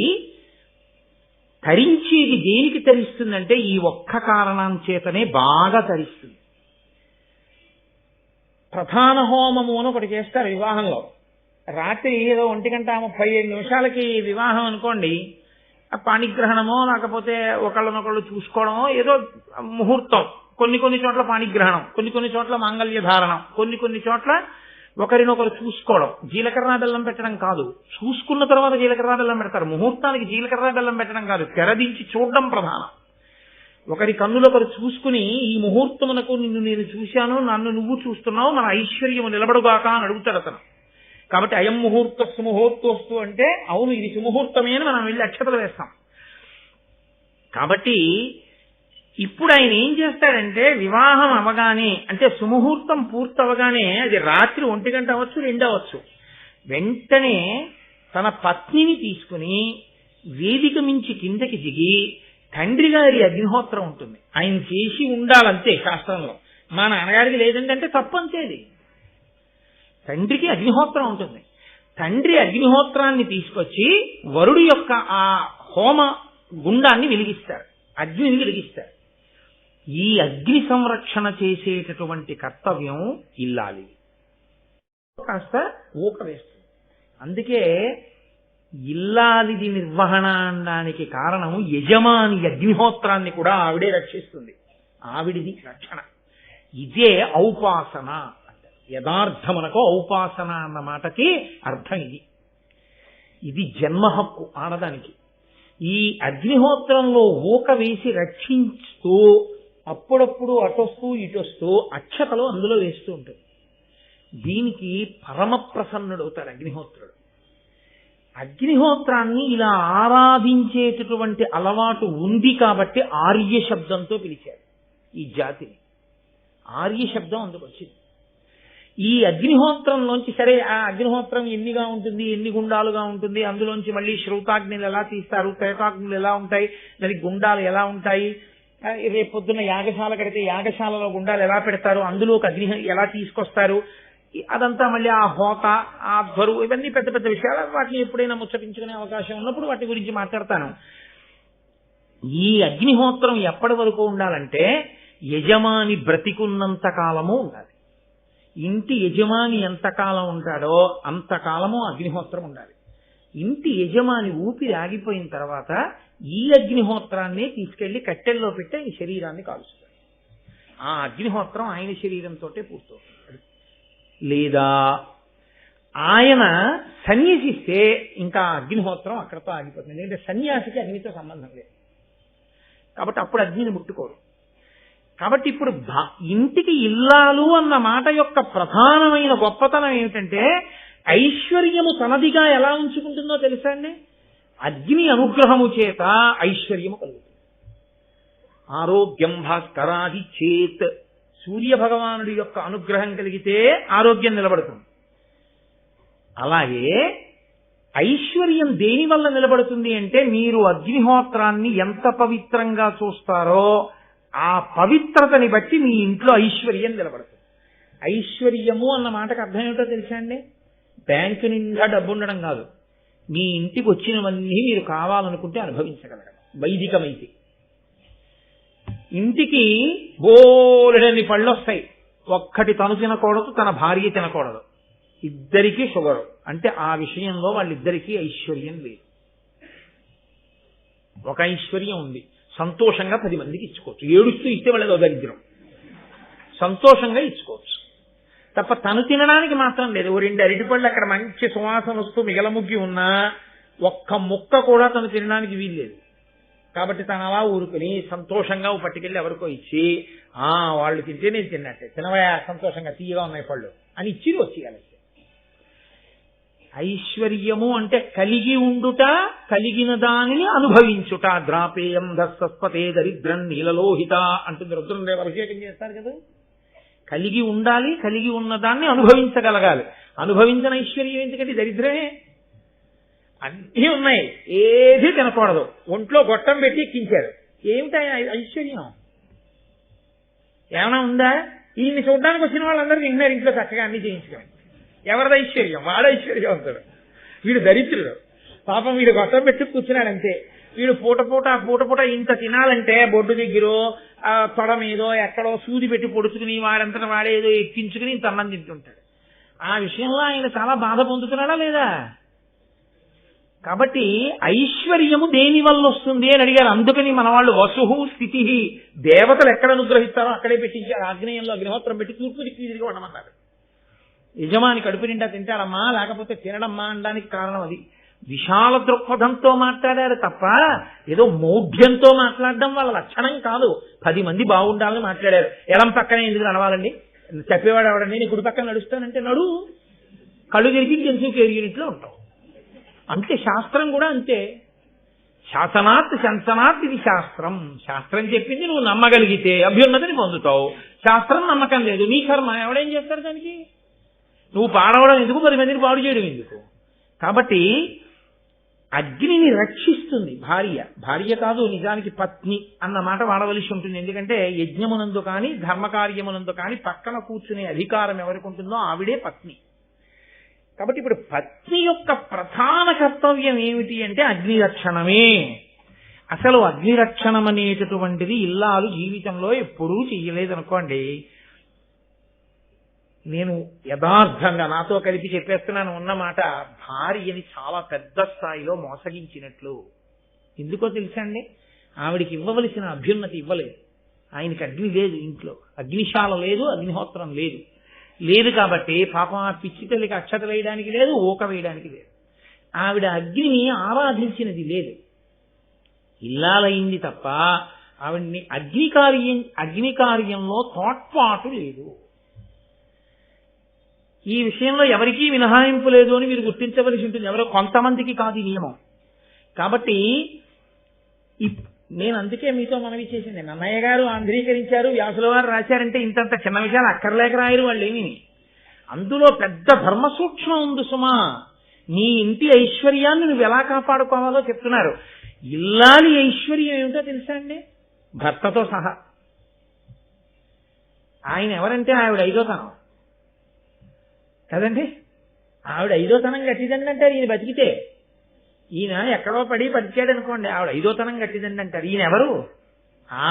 [SPEAKER 1] తరించేది దేనికి తరిస్తుందంటే ఈ ఒక్క కారణం చేతనే బాగా తరిస్తుంది. ప్రధాన హోమము అని ఒకటి చేస్తారు వివాహంలో. రాత్రి ఏదో 1:35 వివాహం అనుకోండి, పాణిగ్రహణమో లేకపోతే ఒకళ్ళనొకళ్ళు చూసుకోవడమో ఏదో ముహూర్తం. కొన్ని చోట్ల పాణిగ్రహణం, కొన్ని చోట్ల మాంగళ్య ధారణం, కొన్ని చోట్ల ఒకరినొకరు చూసుకోవడం. జీలకర్ర బెల్లం పెట్టడం కాదు, చూసుకున్న తర్వాత జీలకర్ర బెల్లం పెడతారు. ముహూర్తానికి జీలకర్ర బెల్లం పెట్టడం కాదు, తెరదించి చూడడం ప్రధానం. ఒకరి కన్నులొకరు చూసుకుని ఈ ముహూర్తమునకు నిన్ను నేను చూశాను, నన్ను నువ్వు చూస్తున్నావు, మన ఐశ్వర్యము నిలబడుగాక అని అడుగుతాడు అతను. కాబట్టి అయం ముహూర్తస్సు ముహూర్తోస్తు అంటే అవును ఇది సుముహూర్తమే అని మనం వెళ్ళి అక్షతలు వేస్తాం. కాబట్టి ఇప్పుడు ఆయన ఏం చేస్తాడంటే వివాహం అవగానే, అంటే సుముహూర్తం పూర్తవగానే, అది రాత్రి 1 అవ్వచ్చు 2 అవ్వచ్చు, వెంటనే తన పత్నిని తీసుకుని వేదిక మించి కిందకి దిగి తండ్రి గారి అగ్నిహోత్రం ఉంటుంది, ఆయన చేసి ఉండాలంతే శాస్త్రంలో. మా నాన్నగారికి లేదంటే తప్పంతేది. తండ్రికి అగ్నిహోత్రం ఉంటుంది. తండ్రి అగ్నిహోత్రాన్ని తీసుకొచ్చి వరుడు యొక్క ఆ హోమ గుండాన్ని వెలిగిస్తారు, అగ్నిని వెలిగిస్తారు. ఈ అగ్ని సంరక్షణ చేసేటటువంటి కర్తవ్యం ఇల్లాలి. కాస్త ఊక వేస్తుంది. అందుకే ఇల్లాలిది నిర్వహణ అనడానికి కారణం యజమాని అగ్నిహోత్రాన్ని కూడా ఆవిడే రక్షిస్తుంది, ఆవిడిది రక్షణ. ఇదే ఔపాసన. యథార్థమునకు ఔపాసన అన్న మాటకి అర్థం ఇది. ఇది జన్మ హక్కు ఆడదానికి. ఈ అగ్నిహోత్రంలో ఊక వేసి రక్షిస్తూ అప్పుడప్పుడు అటొస్తూ ఇటొస్తూ అక్షతలు అందులో వేస్తూ ఉంటుంది. దీనికి పరమ ప్రసన్నుడవుతాడు అగ్నిహోత్రుడు. అగ్నిహోత్రాన్ని ఇలా ఆరాధించేటటువంటి అలవాటు ఉంది కాబట్టి ఆర్య శబ్దంతో పిలిచారు ఈ జాతిని. ఆర్య శబ్దం అందుకు వచ్చింది. ఈ అగ్నిహోత్రంలోంచి సరే ఆ అగ్నిహోత్రం ఎన్నిగా ఉంటుంది, ఎన్ని గుండాలుగా ఉంటుంది, అందులోంచి మళ్ళీ శ్రౌతాగ్నిలు ఎలా తీస్తారు, త్రేతాగ్నులు ఎలా ఉంటాయి, దానికి గుండాలు ఎలా ఉంటాయి, రేపు పొద్దున్న యాగశాల కడితే యాగశాలలో గుండాలు ఎలా పెడతారు, అందులోకి అగ్ని ఎలా తీసుకొస్తారు, అదంతా మళ్ళీ ఆ హోత, ఆ ధ్వరు, ఇవన్నీ పెద్ద పెద్ద విషయాలు. వాటిని ఎప్పుడైనా ముచ్చటించుకునే అవకాశం ఉన్నప్పుడు వాటి గురించి మాట్లాడతాను. ఈ అగ్నిహోత్రం ఎప్పటి వరకు ఉండాలంటే యజమాని బ్రతికున్నంత కాలము ఉండాలి. ఇంటి యజమాని ఎంతకాలం ఉంటాడో అంతకాలము అగ్నిహోత్రం ఉండాలి. ఇంటి యజమాని ఊపిరి ఆగిపోయిన తర్వాత ఈ అగ్నిహోత్రాన్ని తీసుకెళ్లి కట్టెల్లో పెట్టి ఆయన శరీరాన్ని కాలుస్తాడు. ఆ అగ్నిహోత్రం ఆయన శరీరంతో పూర్తవుతుంది. లేదా ఆయన సన్యసిస్తే ఇంకా అగ్నిహోత్రం అక్కడతో ఆగిపోతుంది. ఎందుకంటే సన్యాసికి అగ్నితో సంబంధం లేదు కాబట్టి అప్పుడు అగ్నిని ముట్టుకోరు. కాబట్టి ఇప్పుడు ఇంటికి ఇల్లాలు అన్న మాట యొక్క ప్రధానమైన గొప్పతనం ఏమిటంటే ఐశ్వర్యము తనదిగా ఎలా ఉంచుకుంటుందో తెలుసా అండి? అగ్ని అనుగ్రహము చేత ఐశ్వర్యము కలుగుతుంది. ఆరోగ్యం భాస్కరాది చేత్, సూర్య భగవానుడి యొక్క అనుగ్రహం కలిగితే ఆరోగ్యం నిలబడుతుంది. అలాగే ఐశ్వర్యం దేని వల్ల నిలబడుతుంది అంటే మీరు అగ్నిహోత్రాన్ని ఎంత పవిత్రంగా చూస్తారో ఆ పవిత్రతని బట్టి మీ ఇంట్లో ఐశ్వర్యం నిలబడుతుంది. ఐశ్వర్యము అన్న మాటకు అర్థం ఏమిటో తెలుసా అండి? బ్యాంకు నిండా డబ్బు ఉండడం కాదు, మీ ఇంటికి వచ్చినవన్నీ మీరు కావాలనుకుంటే అనుభవించగలగడం. వైదికమైతే ఇంటికి బోలెడన్ని పళ్ళు వస్తాయి, ఒక్కటి తను తినకూడదు, తన భార్య తినకూడదు, ఇద్దరికీ షుగరు అంటే ఆ విషయంలో వాళ్ళిద్దరికీ ఐశ్వర్యం లేదు. ఒక ఐశ్వర్యం ఉంది, సంతోషంగా 10 మందికి ఇచ్చుకోవచ్చు. ఏడుస్తూ ఇస్తే వాళ్ళదో దరిద్రం. సంతోషంగా ఇచ్చుకోవచ్చు తప్ప తను తినడానికి మాత్రం లేదు. ఓ 2 అరటిపళ్ళు అక్కడ మంచి సువాసన వస్తూ మిగలముగ్గి ఉన్నా ఒక్క ముక్క కూడా తను తినడానికి వీల్లేదు. కాబట్టి తను అలా ఊరుకుని సంతోషంగా పట్టుకెళ్ళి ఎవరికో ఇచ్చి వాళ్ళు తింటే నేను తిన్నట్టే, తినవయా సంతోషంగా తీయగా ఉన్నాయి పళ్ళు అని ఇచ్చి వచ్చేయాలి. ఐశ్వర్యము అంటే కలిగి ఉండుట, కలిగిన దానిని అనుభవించుట. ద్రాపేయం దస్సస్పతే దరిద్రం నీలలోహిత అంటుంది రుద్రం అభిషేకం చేస్తారు కదా. కలిగి ఉండాలి, కలిగి ఉన్న దాన్ని అనుభవించగలగాలి. అనుభవించిన ఐశ్వర్యం ఎందుకంటే దరిద్రమే. అన్నీ ఉన్నాయి, ఏది తినకూడదు, ఒంట్లో గొట్టం పెట్టి ఎక్కించారు. ఏమిటా ఐశ్వర్యం? ఏమైనా ఉందా? ఈయన్ని చూడడానికి వచ్చిన వాళ్ళందరూ తిన్నారు ఇంట్లో చక్కగా అన్ని చేయించుకోండి. ఎవరిది ఐశ్వర్యం? వాడు ఐశ్వర్యవంతుడు, వీడు దరిద్రుడు. పాపం వీడు గొట్టం పెట్టి కూర్చున్నాడంతే. వీడు పూట పూట ఇంత తినాలంటే బొడ్డు దగ్గర తొడ మీదో ఎక్కడో సూది పెట్టి పొడుచుకుని వాడంతటా వాడేదో ఎక్కించుకుని ఇంత అన్నం తింటుంటాడు. ఆ విషయంలో ఆయన చాలా బాధ పొందుతున్నాడా లేదా? కాబట్టి ఐశ్వర్యము దేని వల్ల వస్తుంది అని అడిగారు. అందుకని మన వాళ్ళు వసుహు స్థితి, దేవతలు ఎక్కడ అనుగ్రహిస్తారో అక్కడే పెట్టించారు. ఆగ్నేయంలో అగ్నిహోత్రం పెట్టి తూర్పు దిక్కు తిరిగి ఉండమన్నారు. యజమాని కడుపు నిండా తింటాడమ్మా, లేకపోతే తినడమ్మా అనడానికి కారణం అది. విశాల దృక్పథంతో మాట్లాడారు తప్ప ఏదో మౌఢ్యంతో మాట్లాడడం వాళ్ళ లక్షణం కాదు. 10 మంది బాగుండాలని మాట్లాడారు. ఎడం పక్కనే ఎందుకు నడవాలండి? చెప్పేవాడు ఎవడండి? నేను కుడి పక్కన నడుస్తానంటే నడు, కళ్ళు తిరిగి ఇంటెన్సివ్ కేర్ యూనిట్లో ఉంటావు. అంతే శాస్త్రం కూడా అంతే. శాసనాత్ శంసనాత్ ఇది శాస్త్రం. శాస్త్రం చెప్పింది నువ్వు నమ్మగలిగితే అభ్యున్నతిని పొందుతావు. శాస్త్రం నమ్మకం లేదు, నీ కర్మ. ఎవడేం చేస్తారు దానికి? నువ్వు పాడవడం ఎందుకు, 10 మందిని పాడు చేయడం ఎందుకు? కాబట్టి అగ్నిని రక్షిస్తుంది భార్య. భార్య కాదు, నిజానికి పత్ని అన్న మాట వాడవలసి ఉంటుంది. ఎందుకంటే యజ్ఞమునందు కానీ ధర్మకార్యమునందు కానీ పక్కన కూర్చునే అధికారం ఎవరికి ఉంటుందో ఆవిడే పత్ని. కాబట్టి ఇప్పుడు పత్ని యొక్క ప్రధాన కర్తవ్యం ఏమిటి అంటే అగ్ని రక్షణమే. అసలు అగ్ని రక్షణం అనేటటువంటిది ఇల్లాలు జీవితంలో ఎప్పుడూ చెయ్యలేదనుకోండి. నేను యథార్థంగా నాతో కలిపి చెప్పేస్తున్నాను ఉన్నమాట, భార్యని చాలా పెద్ద స్థాయిలో మోసగించినట్లు. ఎందుకో తెలుసా అండి? ఆవిడికి ఇవ్వవలసిన అభ్యున్నతి ఇవ్వలేదు. ఆయనకి అగ్ని లేదు, ఇంట్లో అగ్నిశాల లేదు, అగ్నిహోత్రం లేదు. లేదు కాబట్టి పాపం ఆ పిచ్చి తల్లికి అక్షత వేయడానికి లేదు, ఊక వేయడానికి లేదు. ఆవిడ అగ్నిని ఆరాధించినది లేదు, ఇల్లాలైంది తప్ప ఆవిడ్ని అగ్ని కార్యంలో తోడ్పాటు లేదు. ఈ విషయంలో ఎవరికీ మినహాయింపు లేదు అని మీరు గుర్తించవలసి ఉంటుంది. ఎవరో కొంతమందికి కాదు ఈ నియమం. కాబట్టి నేను అందుకే మీతో మనవి చేసింది, నన్నయ్య గారు ఆంధ్రీకరించారు, వ్యాసుల వారు రాశారంటే ఇంతంత చిన్న విషయాలు అక్కర్లేక రాయరు వాళ్ళేమి. అందులో పెద్ద ధర్మ సూక్ష్మం ఉంది సుమా. నీ ఇంటి ఐశ్వర్యాన్ని నువ్వు ఎలా కాపాడుకోవాలో చెప్తున్నారు. ఇల్లాలి ఐశ్వర్యం ఏమిటో తెలుసా అండి? భర్తతో సహా. ఆయన ఎవరంటే ఆవిడ 5వ తనం కదండి. ఆవిడ 5వ తనం గట్టిదండి అంటారు ఈయన బతికితే. ఈయన ఎక్కడో పడి బతికాడు అనుకోండి, ఆవిడ ఐదోతనం కట్టిందండి అంటారు. ఈయన ఎవరు?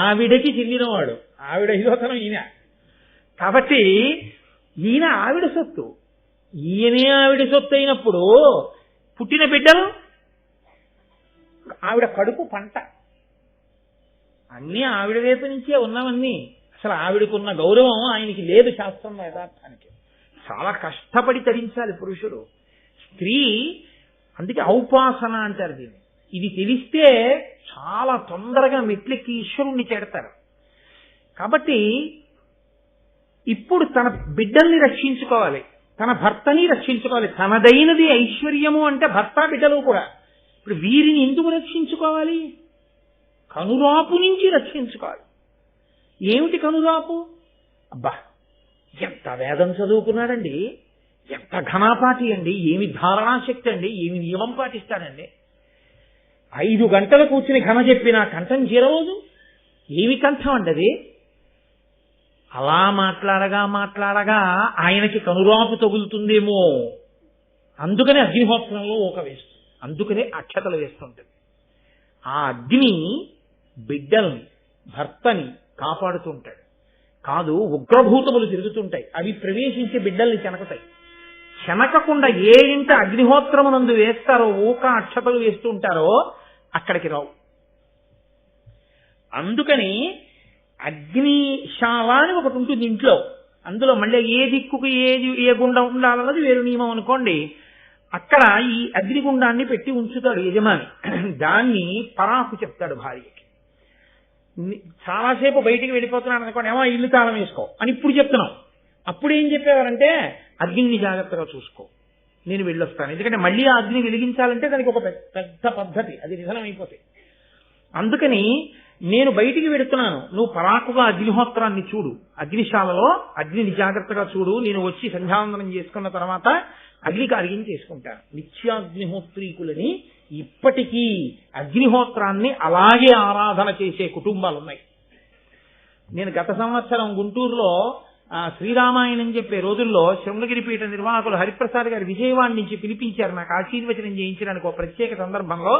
[SPEAKER 1] ఆవిడకి చెందినవాడు, ఆవిడ ఐదోతనం ఈయన. కాబట్టి ఈయన ఆవిడ సొత్తు, ఈయనే ఆవిడ సొత్తు అయినప్పుడు పుట్టిన బిడ్డలు ఆవిడ కడుపు పంట, అన్నీ ఆవిడ వైపు నుంచే ఉన్నవన్నీ. అసలు ఆవిడకున్న గౌరవం ఆయనకి లేదు శాస్త్రంలో యథార్థానికి. చాలా కష్టపడి తరించాలి పురుషుడు. స్త్రీ అందుకే ఔపాసన అంటారు దీన్ని. ఇది తెలిస్తే చాలా తొందరగా మెట్లెక్కి ఈశ్వరుణ్ణి చేడతారు. కాబట్టి ఇప్పుడు తన బిడ్డల్ని రక్షించుకోవాలి, తన భర్తని రక్షించుకోవాలి. తనదైనది ఐశ్వర్యము అంటే భర్త బిడ్డలు కూడా. ఇప్పుడు వీరిని ఎందుకు రక్షించుకోవాలి? కనురాపు నుంచి రక్షించుకోవాలి. ఏమిటి కనురాపు? అబ్బా, ఎంత వేదం చదువుకున్నాడండి, ఎంత ఘనాపాఠి అండి, ఏమి ధారణాశక్తి అండి, ఏమి నియమం పాటిస్తాడండి. 5 గంటలు కూర్చుని ఘన చెప్పిన కంఠం చేరవదు. ఏమి కంఠం అండి అది? అలా మాట్లాడగా ఆయనకి కనురాపు తగులుతుందేమో, అందుకనే అగ్నిహోత్రంలో ఊక వేస్తుంది, అందుకనే అక్షతలు వేస్తుంటుంది. ఆ అగ్ని బిడ్డల్ని భర్తని కాపాడుతుంటాడు. కాదు, ఉగ్రభూతములు తిరుగుతుంటాయి, అవి ప్రవేశించి బిడ్డల్ని చెనకతాయి. చెనకకుండా ఏ ఇంట అగ్నిహోత్రమునందు వేస్తారో, ఊక అక్షతలు వేస్తూ ఉంటారో అక్కడికి రావు. అందుకని అగ్నిశాల అని ఒకటి ఉంటుంది ఇంట్లో. అందులో మళ్ళీ ఏ దిక్కుకు ఏ గుండం ఉండాలన్నది వేరు నియమం అనుకోండి. అక్కడ ఈ అగ్నిగుండాన్ని పెట్టి ఉంచుతాడు యజమాని. దాన్ని పరాకు చెప్తాడు భార్యకి. చాలాసేపు బయటికి వెళ్ళిపోతున్నాను అనుకోండి, ఏమో ఇల్లు తాళం వేసుకో అని ఇప్పుడు చెప్తున్నాం. అప్పుడు ఏం చెప్పేవారంటే అగ్నిని జాగ్రత్తగా చూసుకో, నేను వెళ్ళొస్తాను. ఎందుకంటే మళ్ళీ ఆ అగ్ని వెలిగించాలంటే దానికి ఒక పెద్ద పద్ధతి, అది నిధనం అయిపోతాయి. అందుకని నేను బయటికి వెడుతున్నాను, నువ్వు పరాకుగా అగ్నిహోత్రాన్ని చూడు, అగ్నిశాలలో అగ్నిని జాగ్రత్తగా చూడు, నేను వచ్చి సంధ్యావందనం చేసుకున్న తర్వాత అగ్ని కార్యం చేసుకుంటాను. నిత్యాగ్నిహోత్రీకులని ఇప్పటికీ అగ్నిహోత్రాన్ని అలాగే ఆరాధన చేసే కుటుంబాలు ఉన్నాయి. నేను గత సంవత్సరం గుంటూరులో శ్రీరామాయణం చెప్పే రోజుల్లో శృంగగిరి పీఠ నిర్వాహకులు హరిప్రసాద్ గారు విజయవాడ నుంచి పిలిపించారు నాకు ఆశీర్వచనం చేయించడానికి. ఒక ప్రత్యేక సందర్భంలో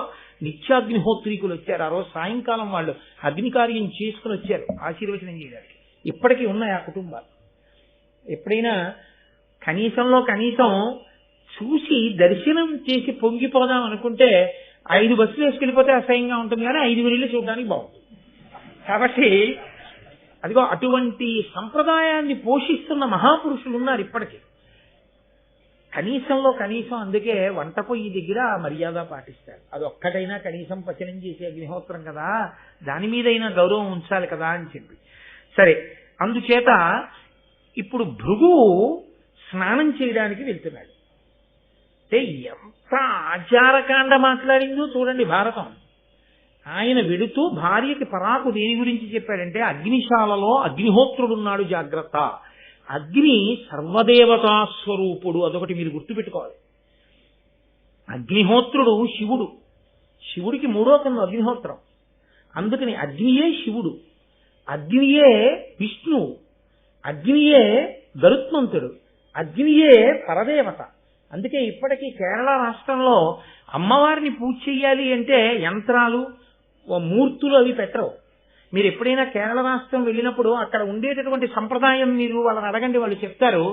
[SPEAKER 1] నిత్యాగ్నిహోత్రీకులు వచ్చారు. ఆ రోజు సాయంకాలం వాళ్ళు అగ్ని కార్యం చేసుకుని వచ్చారు ఆశీర్వచనం చేయడానికి. ఇప్పటికీ ఉన్నాయి ఆ కుటుంబాలు. ఎప్పుడైనా కనీసంలో కనీసం చూసి దర్శనం చేసి పొంగిపోదాం అనుకుంటే 5 బస్సులు వేసుకెళ్ళిపోతే అసహ్యంగా ఉంటుంది, కానీ 5 వెళ్ళి చూడడానికి బాగుంటుంది. కాబట్టి అదిగో అటువంటి సంప్రదాయాన్ని పోషిస్తున్న మహాపురుషులు ఉన్నారు ఇప్పటికీ. కనీసంలో కనీసం అందుకే వంట పొయ్యి దగ్గర మర్యాద పాటిస్తారు. అది ఒక్కటైనా కనీసం పచనం చేసే అగ్నిహోత్రం కదా, దాని మీదైనా గౌరవం ఉంచాలి కదా అని చెప్పి. సరే, అందుచేత ఇప్పుడు భృగువు స్నానం చేయడానికి వెళ్తున్నాడు. అంటే ఎంత ఆచారకాండ మాట్లాడిందో చూడండి భారతం. ఆయన వెడుతూ భార్యకి పరాకు దేని గురించి చెప్పాడంటే, అగ్నిశాలలో అగ్నిహోత్రుడున్నాడు జాగ్రత్త. అగ్ని సర్వదేవతా స్వరూపుడు, అదొకటి మీరు గుర్తుపెట్టుకోవాలి. అగ్నిహోత్రుడు శివుడు, శివుడికి 3వ కన్ను అగ్నిహోత్రం. అందుకని అగ్నియే శివుడు, అగ్నియే విష్ణువు, అగ్నియే గరుత్మంతుడు, అగ్నియే పరదేవత. అందుకే ఇప్పటికీ కేరళ రాష్ట్రంలో అమ్మవారిని పూజ చెయ్యాలి అంటే యంత్రాలు మూర్తులు అవి పెట్టరు. మీరు ఎప్పుడైనా కేరళ రాష్ట్రం వెళ్ళినప్పుడు అక్కడ ఉండేటటువంటి సంప్రదాయం మీరు వాళ్ళని అడగండి, వాళ్ళు చెప్తారు.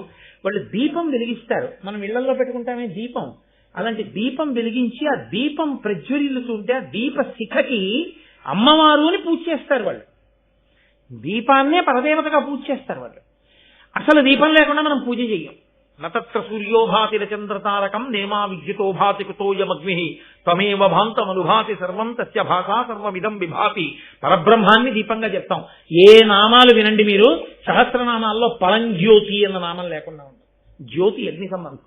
[SPEAKER 1] వాళ్ళు దీపం వెలిగిస్తారు, మనం ఇళ్లలో పెట్టుకుంటామే దీపం, అలాంటి దీపం వెలిగించి ఆ దీపం ప్రజ్వరిల్లుతుంటే ఆ దీప శిఖకి అమ్మవారు అని పూజ చేస్తారు. వాళ్ళు దీపాన్నే పరదేవతగా పూజ చేస్తారు. వాళ్ళు అసలు దీపం లేకుండా మనం పూజ చెయ్యం. నతత్ర సూర్యోభాతి చంద్రతారకం నేమా విద్యుతో భాతి కుతోయమగ్ని త్వమేవ భాంతమనుభాతి సర్వం తస్య భాషా సర్వమిదం విభాతి. పరబ్రహ్మాన్ని దీపంగా చెప్తాం. ఏ నామాలు వినండి మీరు, సహస్రనామాల్లో పరంజ్యోతి అన్న నామం లేకుండా ఉంటుంది. జ్యోతి అగ్ని సంబంధం.